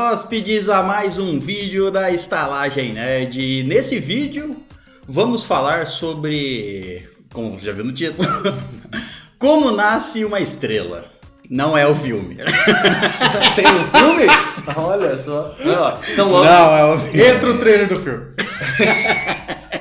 hóspedes, a mais um vídeo da Estalagem Nerd. Nesse vídeo, vamos falar sobre, como você já viu no título, como nasce uma estrela. Não é o filme. Tem um filme? Olha só. Então, logo não é o filme. Entra o trailer do filme.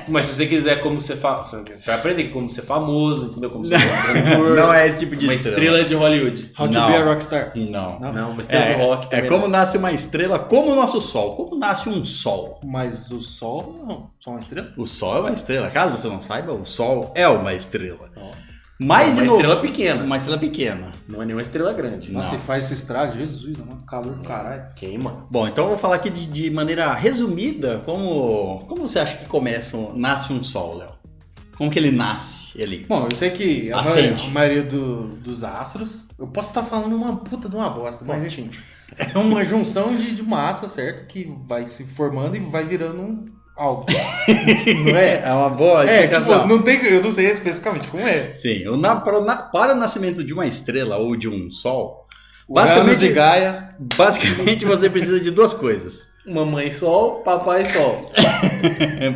Mas se você quiser como você você vai aprender como ser famoso, entendeu? Como ser cantor. Não é esse tipo de uma estrela de Hollywood. How to be a rockstar. Não, uma estrela do rock também. É como nasce uma estrela, como o nosso Sol. Como nasce um Sol. Mas o Sol não. Só uma estrela? O Sol é uma estrela. Caso você não saiba, o Sol é uma estrela. Uma estrela pequena. Uma estrela pequena. Não é nenhuma estrela grande. Nossa, se faz esse estrago, Jesus, mano. Calor do caralho. Queima. Bom, então eu vou falar aqui de maneira resumida como você acha que nasce um Sol, Léo? Como que ele nasce ali? Bom, eu sei que a maioria dos astros, eu posso estar falando uma puta de uma bosta, mas enfim. É uma junção de massa, certo? Que vai se formando e vai virando algo. Não é? É uma boa explicação. Tipo, eu não sei especificamente como é. Sim, para o nascimento de uma estrela ou de um Sol, basicamente Gaia. Basicamente você precisa de duas coisas. Mamãe Sol, papai Sol.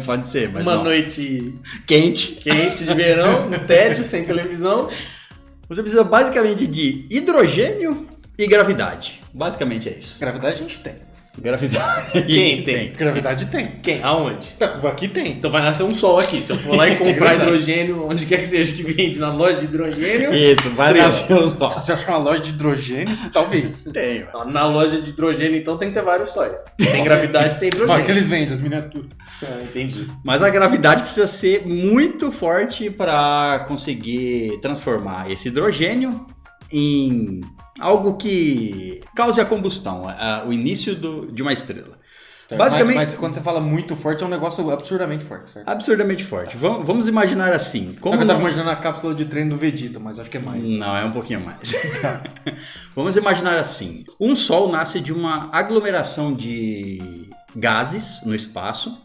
Pode ser, mas uma não. Noite quente de verão, no tédio, sem televisão. Você precisa basicamente de hidrogênio e gravidade. Basicamente é isso. Gravidade a gente tem. Gravidade. Quem tem? Gravidade tem. Quem? Aonde? Aqui tem. Então vai nascer um Sol aqui. Se eu for lá e comprar hidrogênio, onde quer que seja que vende, na loja de hidrogênio. Isso, vai nascer um Sol. Se você achar uma loja de hidrogênio, talvez. Tem. Na loja de hidrogênio, então, tem que ter vários sóis. Tem gravidade, tem hidrogênio. Que eles vendem, as miniaturas. Entendi. Mas a gravidade precisa ser muito forte para conseguir transformar esse hidrogênio em algo que cause a combustão, o início de uma estrela. Basicamente, mas quando você fala muito forte, é um negócio absurdamente forte, certo? Absurdamente forte. Vamos imaginar assim. Eu tava imaginando a cápsula de treino do Vegeta, mas acho que é mais. Não, é um pouquinho mais. Vamos imaginar assim. Um Sol nasce de uma aglomeração de gases no espaço,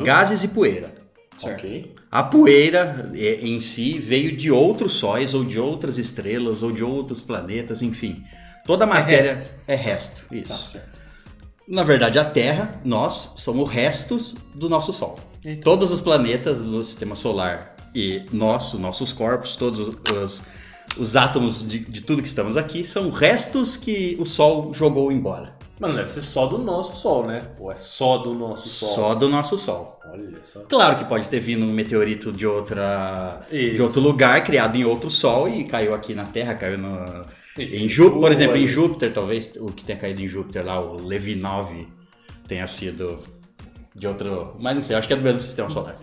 gases e poeira. Ok. A poeira em si veio de outros sóis, ou de outras estrelas, ou de outros planetas, enfim. Toda a matéria é resto. Isso. Tá, certo. Na verdade, a Terra, nós somos restos do nosso Sol. Eita. Todos os planetas do Sistema Solar e nossos corpos, todos os átomos de tudo que estamos aqui, são restos que o Sol jogou embora. Mas não deve ser só do nosso Sol, né? Ou é só do nosso Sol? Só do nosso Sol. Olha só. Claro que pode ter vindo um meteorito de outro lugar, criado em outro Sol e caiu aqui na Terra, caiu em Júpiter, por exemplo, em Júpiter, talvez o que tenha caído em Júpiter lá, o Levi 9, tenha sido de outro, mas não sei, acho que é do mesmo sistema solar.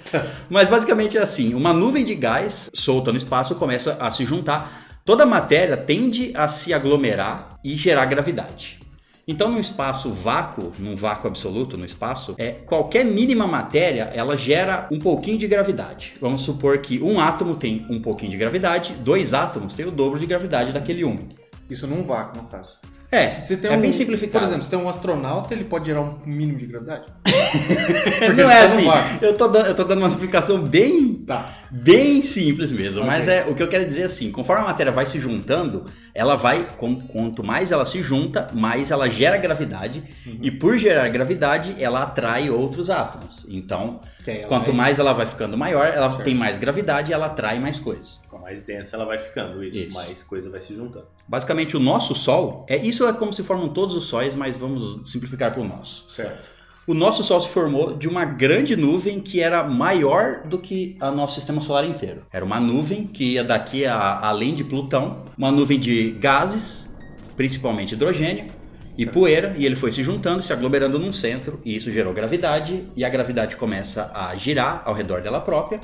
Mas basicamente é assim, uma nuvem de gás solta no espaço começa a se juntar, toda a matéria tende a se aglomerar e gerar gravidade. Então, num vácuo absoluto no espaço, qualquer mínima matéria, ela gera um pouquinho de gravidade. Vamos supor que um átomo tem um pouquinho de gravidade, 2 átomos têm o dobro de gravidade daquele um. Isso num vácuo, no caso. Bem simplificado. Por exemplo, se tem um astronauta, ele pode gerar um mínimo de gravidade? Não é assim. Eu tô dando uma explicação bem simples mesmo. Okay. Mas o que eu quero dizer é assim, conforme a matéria vai se juntando, ela vai, quanto mais ela se junta, mais ela gera gravidade. Uhum. E por gerar gravidade, ela atrai outros átomos. Então, quanto mais ela vai ficando maior, ela tem mais gravidade e ela atrai mais coisas. Quanto mais densa ela vai ficando, mais coisa vai se juntando. Basicamente, o nosso Sol, isso é como se formam todos os sóis, mas vamos simplificar para o nosso. Certo. O nosso Sol se formou de uma grande nuvem que era maior do que o nosso sistema solar inteiro. Era uma nuvem que ia daqui além de Plutão, uma nuvem de gases, principalmente hidrogênio e poeira, e ele foi se juntando, se aglomerando num centro, e isso gerou gravidade, e a gravidade começa a girar ao redor dela própria.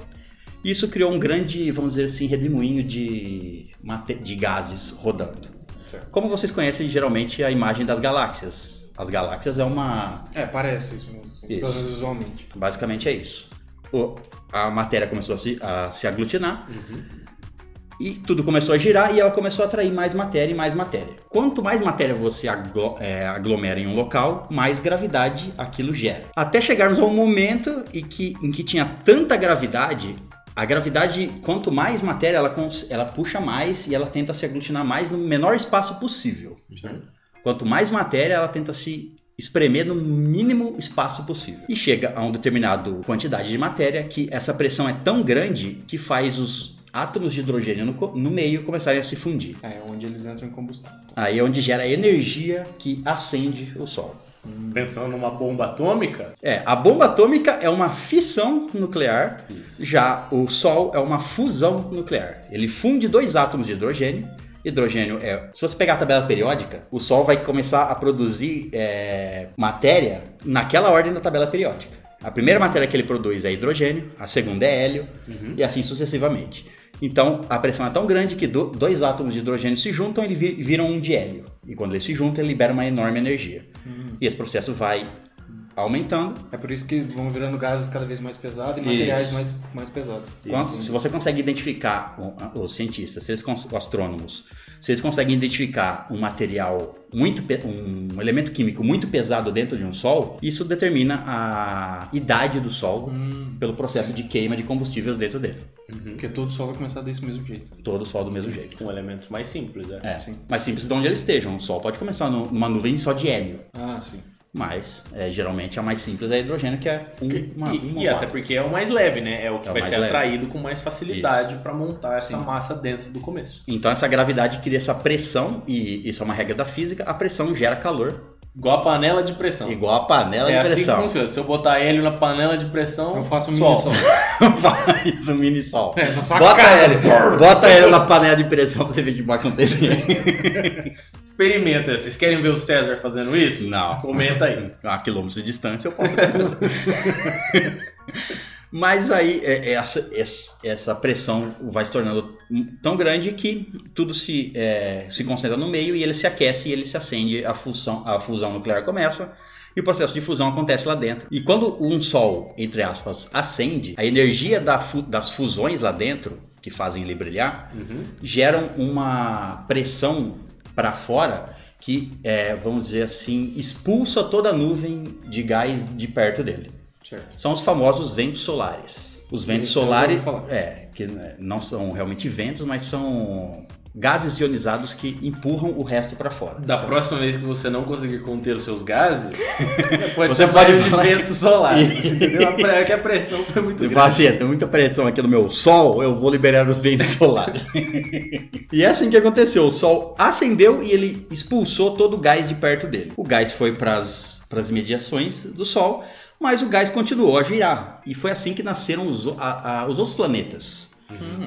E isso criou um grande, vamos dizer assim, redemoinho de gases rodando. Certo. Como vocês conhecem geralmente a imagem das galáxias. As galáxias é uma... parece isso visualmente. Basicamente é isso. A matéria começou a se aglutinar, e tudo começou a girar e ela começou a atrair mais matéria e mais matéria. Quanto mais matéria você aglomera em um local, mais gravidade aquilo gera. Até chegarmos a um momento em que tinha tanta gravidade... A gravidade, quanto mais matéria, ela puxa mais e ela tenta se aglutinar mais no menor espaço possível. Quanto mais matéria, ela tenta se espremer no mínimo espaço possível. E chega a uma determinada quantidade de matéria que essa pressão é tão grande que faz os átomos de hidrogênio no meio começarem a se fundir. É onde eles entram em combustão. Aí é onde gera a energia que acende o Sol. Pensando numa bomba atômica? A bomba atômica é uma fissão nuclear, já o Sol é uma fusão nuclear. Ele funde 2 átomos de hidrogênio. Hidrogênio se você pegar a tabela periódica, o Sol vai começar a produzir matéria naquela ordem da tabela periódica. A primeira matéria que ele produz é hidrogênio, a segunda é hélio, e assim sucessivamente. Então, a pressão é tão grande que 2 átomos de hidrogênio se juntam e viram um de hélio. E quando eles se juntam, ele libera uma enorme energia. E esse processo vai aumentando. É por isso que vão virando gases cada vez mais pesados e materiais mais pesados. Se você consegue identificar, os cientistas, os astrônomos, se eles conseguem identificar um material, um elemento químico muito pesado dentro de um Sol, isso determina a idade do Sol pelo processo de queima de combustíveis dentro dele. Porque todo Sol vai começar desse mesmo jeito. Todo Sol do mesmo jeito. Com elementos mais simples, Sim. Mais simples de onde ele esteja. Um Sol pode começar numa nuvem só de hélio. Sim. Mas, geralmente, a mais simples é hidrogênio, que é e até porque é o mais leve, né? É o que vai ser atraído com mais facilidade para montar essa massa densa do começo. Então, essa gravidade cria essa pressão, e isso é uma regra da física, a pressão gera calor. Igual a panela de pressão. Igual a panela de pressão. É assim que funciona. Se eu botar hélio na panela de pressão, eu faço um mini-sol. Faz um mini-sol. Na sua casa. Bota hélio na panela de pressão pra você ver o que vai acontecer. Experimenta. Vocês querem ver o César fazendo isso? Não. Comenta aí. A quilômetros de distância eu posso fazer. Mas aí essa pressão vai se tornando tão grande que tudo se concentra no meio e ele se aquece e ele se acende, a fusão nuclear começa e o processo de fusão acontece lá dentro. E quando um Sol, entre aspas, acende, a energia das fusões lá dentro, que fazem ele brilhar, geram uma pressão para fora que, vamos dizer assim, expulsa toda a nuvem de gás de perto dele. Certo. São os famosos ventos solares. Os ventos solares, que não são realmente ventos, mas são gases ionizados que empurram o resto para fora. Da próxima vez que você não conseguir conter os seus gases, você pode falar de vento solar. Entendeu? Que a pressão foi muito grande. Assim, tem muita pressão aqui no meu Sol, eu vou liberar os ventos solares. E é assim que aconteceu. O Sol acendeu e ele expulsou todo o gás de perto dele. O gás foi para as imediações do Sol, mas o gás continuou a girar. E foi assim que nasceram os outros planetas.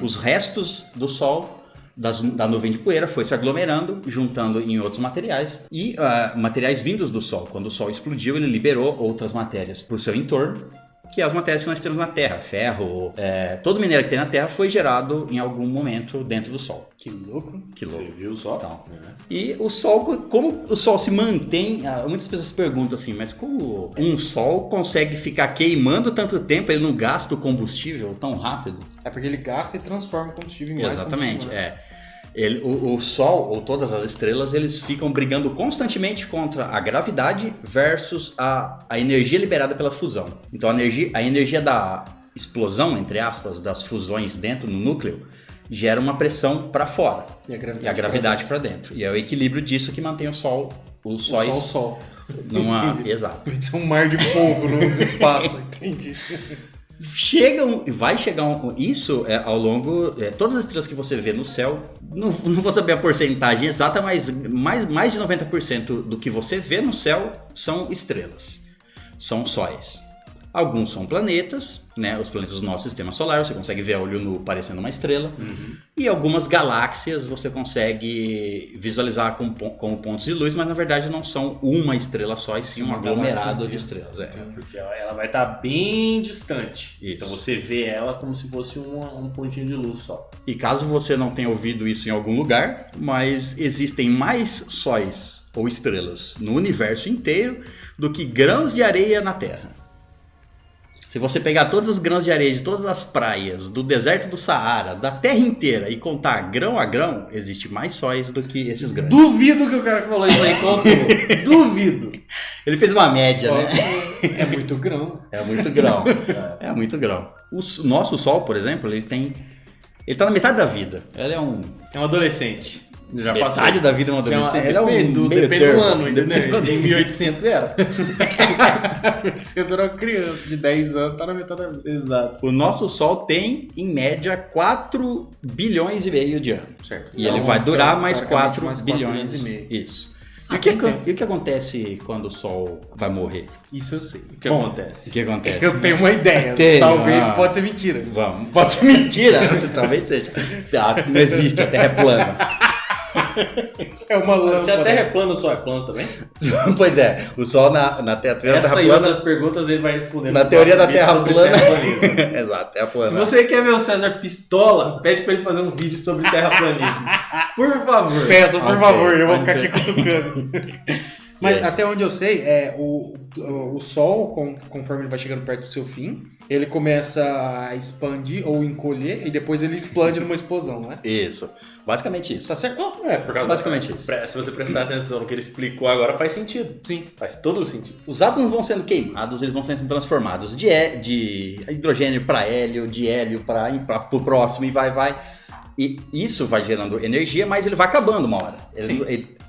Os restos do Sol, da nuvem de poeira, foi se aglomerando, juntando em outros materiais. E materiais vindos do Sol. Quando o Sol explodiu, ele liberou outras matérias por seu entorno, que é as matérias que nós temos na Terra. Ferro, todo minério que tem na Terra foi gerado em algum momento dentro do Sol. Que louco. Você viu o Sol? Então, E o Sol, como o Sol se mantém... Muitas pessoas perguntam assim, mas como um Sol consegue ficar queimando tanto tempo, ele não gasta o combustível tão rápido? É porque ele gasta e transforma o combustível em mais Exatamente, combustível. O Sol, ou todas as estrelas, eles ficam brigando constantemente contra a gravidade versus a energia liberada pela fusão. Então a energia da explosão, entre aspas, das fusões dentro no núcleo, gera uma pressão para fora e a gravidade para dentro. E é o equilíbrio disso que mantém o Sol. O Sol. Exato. Vai ser um mar de fogo no espaço, entendi. Vai chegar isso ao longo... todas as estrelas que você vê no céu, não vou saber a porcentagem exata, mas mais de 90% do que você vê no céu são estrelas, são sóis. Alguns são planetas, né? Os planetas do nosso sistema solar, você consegue ver a olho nu parecendo uma estrela. E algumas galáxias você consegue visualizar como pontos de luz, mas na verdade não são uma estrela só, e sim um aglomerado de estrelas. Porque ela vai estar bem distante. Isso. Então você vê ela como se fosse um pontinho de luz só. E caso você não tenha ouvido isso em algum lugar, mas existem mais sóis ou estrelas no universo inteiro do que grãos de areia na Terra. Se você pegar todos os grãos de areia de todas as praias, do deserto do Saara, da Terra inteira e contar grão a grão, existe mais sóis do que esses grãos. Duvido que o cara que falou isso aí contou. Duvido. Ele fez uma média, né? É muito grão. É muito grão. É muito grão. O nosso Sol, por exemplo, ele tá na metade da vida. Ele é um adolescente. Já metade passou. da vida é uma adolescente. Depende do ano, entendeu? Em 1800 era. 1800 era uma criança de 10 anos, tá na metade da vida. Exato. O nosso Sol tem, em média, 4 bilhões e meio de anos. Certo. E ele vai durar mais 4 mais bilhões e meio. Isso. E o que acontece quando o Sol vai morrer? Isso eu sei. O que acontece? O que acontece? Eu tenho uma ideia. Talvez pode ser mentira. Vamos. Pode ser mentira? Talvez seja. Não existe, a Terra é plana. É uma lâmpada. Se a Terra é plana, o Sol é plano também? Pois é, o Sol na Terra plana. Essa e outras perguntas ele vai responder. Na teoria da Terra plana. Exato, Terra plana. Se você quer ver o César pistola, pede pra ele fazer um vídeo sobre terraplanismo. Por favor. Peça, por favor, eu vou ficar aqui cutucando. Mas até onde eu sei, o Sol, conforme ele vai chegando perto do seu fim, ele começa a expandir ou encolher e depois ele explode numa explosão, não é? Isso. Basicamente isso. Tá certo? Por causa basicamente isso. Se você prestar atenção no que ele explicou agora, faz sentido. Sim. Faz todo o sentido. Os átomos vão sendo queimados, eles vão sendo transformados de hidrogênio para hélio, de hélio para o próximo e vai. E isso vai gerando energia, mas ele vai acabando uma hora.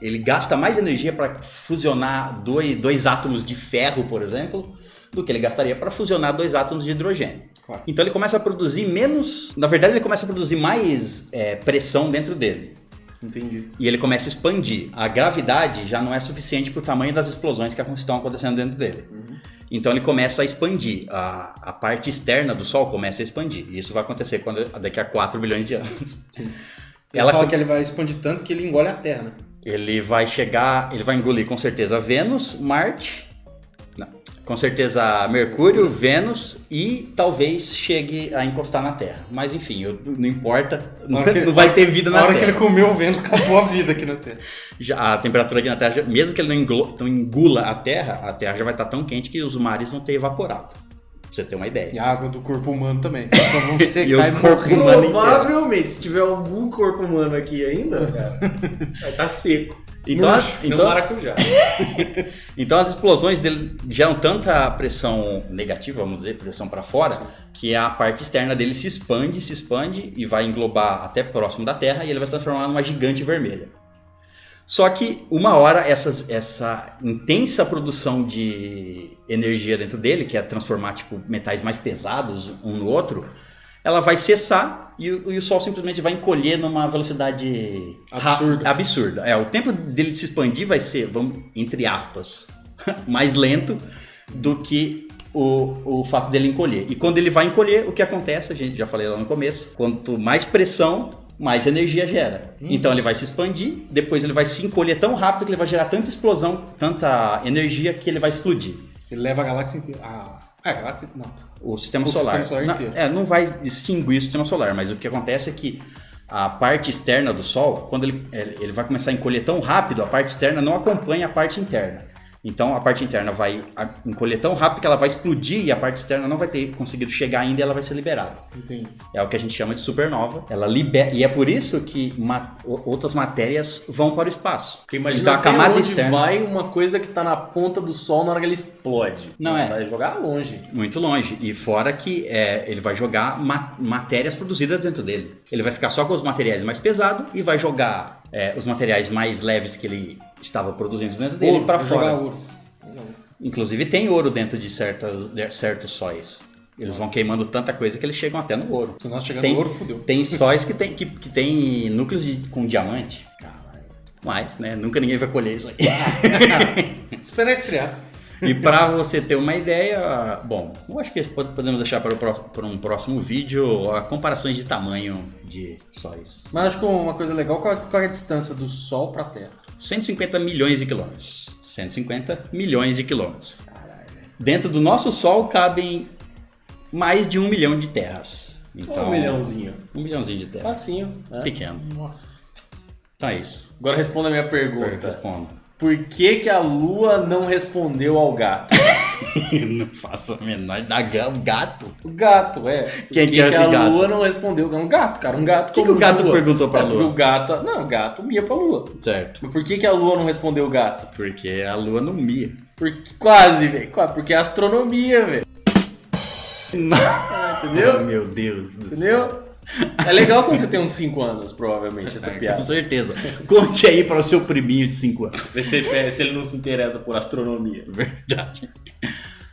Ele gasta mais energia para fusionar dois átomos de ferro, por exemplo, do que ele gastaria para fusionar 2 átomos de hidrogênio. Claro. Então ele começa a produzir menos... Na verdade, ele começa a produzir mais pressão dentro dele. Entendi. E ele começa a expandir. A gravidade já não é suficiente para o tamanho das explosões que estão acontecendo dentro dele. Uhum. Então ele começa a expandir. A parte externa do Sol começa a expandir. E isso vai acontecer daqui a 4 bilhões de anos. Sim. Ela fala que ele vai expandir tanto que ele engole a Terra, né? Ele vai engolir com certeza Vênus, Marte... Não, com certeza Mercúrio, Vênus e talvez chegue a encostar na Terra. Mas enfim, não importa, não vai ter vida na Terra. Na hora que ele comeu o Vênus, acabou a vida aqui na Terra. Já, a temperatura aqui na Terra, mesmo que ele não engula a Terra já vai estar tão quente que os mares vão ter evaporado. Pra você ter uma ideia. E a água do corpo humano também. Só vão secar e morrer. Provavelmente, se tiver algum corpo humano aqui ainda, cara, vai estar seco. Então maracujá. Então as explosões dele geram tanta pressão negativa, vamos dizer, pressão para fora, que a parte externa dele se expande e vai englobar até próximo da Terra e ele vai se transformar numa gigante vermelha. Só que uma hora essa intensa produção de energia dentro dele, que é transformar tipo metais mais pesados um no outro, ela vai cessar e o Sol simplesmente vai encolher numa velocidade absurda. O tempo dele se expandir vai ser, entre aspas, mais lento do que o fato dele encolher. E quando ele vai encolher, o que acontece, a gente já falei lá no começo, quanto mais pressão, mais energia gera. Então ele vai se expandir, depois ele vai se encolher tão rápido que ele vai gerar tanta explosão, tanta energia que ele vai explodir. Ele leva a galáxia inteira. A galáxia não. O sistema solar inteiro. Não vai extinguir o sistema solar, mas o que acontece é que a parte externa do Sol, quando ele vai começar a encolher tão rápido, a parte externa não acompanha a parte interna. Então a parte interna vai encolher tão rápido que ela vai explodir e a parte externa não vai ter conseguido chegar ainda e ela vai ser liberada. Entendi. É o que a gente chama de supernova. Ela libera, e é por isso que outras matérias vão para o espaço. Porque imagina então, a camada externa vai uma coisa que está na ponta do Sol na hora que ele explode. Não é. Vai jogar longe. Muito longe. E fora que ele vai jogar matérias produzidas dentro dele. Ele vai ficar só com os materiais mais pesados e vai jogar os materiais mais leves que ele estava produzindo dentro dele para fora. Ouro. Inclusive tem ouro dentro de certos sóis. Eles vão queimando tanta coisa que eles chegam até no ouro. Se nós chegarmos no ouro, fudeu. Tem sóis que tem núcleos com diamante. Caralho. Mas, né, nunca ninguém vai colher isso aí. Esperar esfriar. E para você ter uma ideia, bom, eu acho que podemos deixar para um próximo vídeo comparações de tamanho de sóis. Mas acho que uma coisa legal, qual é a distância do Sol para a Terra? 150 milhões de quilômetros. 150 milhões de quilômetros. Caralho. Dentro do nosso Sol cabem mais de 1 milhão de terras. Então, 1 milhãozinho. 1 milhãozinho de terras. Facinho. Né? Pequeno. Nossa. Então é isso. Agora responda a minha pergunta. Respondo. Por que a Lua não respondeu ao gato? Não faço a menor ideia. O gato? O gato, é. Quem que é esse gato? A Lua não respondeu. Um gato, cara. Um gato. O que o gato perguntou pra Lua? O gato... Não, o gato mia pra Lua. Certo. Mas por que a Lua não respondeu o gato? Porque a Lua não mia. Quase, velho. Porque é astronomia, velho. Entendeu? Oh, meu Deus do céu. É legal quando você tem uns 5 anos, provavelmente, essa piada. Com certeza. Conte aí para o seu priminho de 5 anos. Se ele não se interessa por astronomia. Verdade.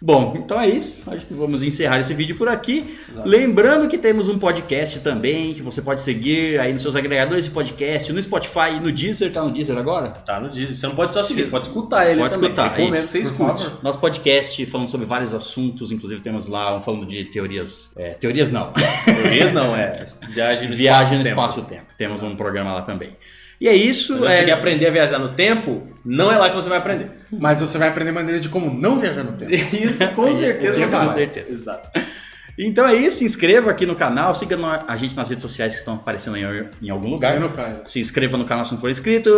Bom, então é isso. Acho que vamos encerrar esse vídeo por aqui. Exato. Lembrando que temos um podcast também, que você pode seguir aí nos seus agregadores de podcast, no Spotify, no Deezer. Tá no Deezer agora? Tá no Deezer. Você não pode só seguir, você pode escutar ele pode também. Escutar, recomendo isso. que você escute. Nosso podcast falando sobre vários assuntos, inclusive temos lá falando de teorias... teorias não. Teorias não, Viagem no espaço-tempo. Temos um programa lá também. E é isso. Se você quer aprender a viajar no tempo, não é lá que você vai aprender. Mas você vai aprender maneiras de como não viajar no tempo. Isso, com certeza. Com certeza. Exato. Então é isso, se inscreva aqui no canal, siga a gente nas redes sociais que estão aparecendo em algum lugar. Se inscreva no canal se não for inscrito,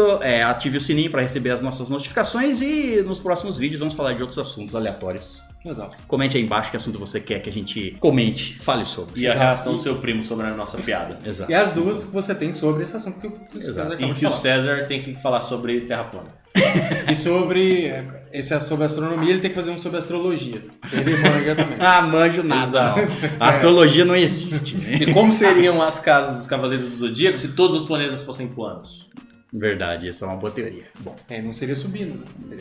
ative o sininho para receber as nossas notificações e nos próximos vídeos vamos falar de outros assuntos aleatórios. Exato. Comente aí embaixo que assunto você quer que a gente comente, fale sobre. E a reação do seu primo sobre a nossa piada. Exato. E as duas que você tem sobre esse assunto que o César acabou de falar. E que o César tem que falar sobre terra plana. E sobre... Esse é sobre astronomia, ele tem que fazer um sobre astrologia. Ele manja também. Manjo nada. A astrologia não existe. E como seriam as casas dos Cavaleiros do Zodíaco se todos os planetas fossem planos? Verdade, essa é uma boa teoria. Bom. Não seria subindo, né?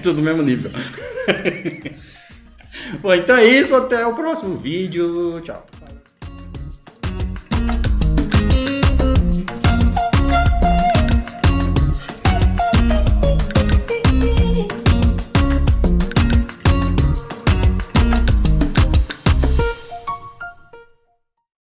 Tudo no mesmo nível. Bom, então é isso. Até o próximo vídeo. Tchau.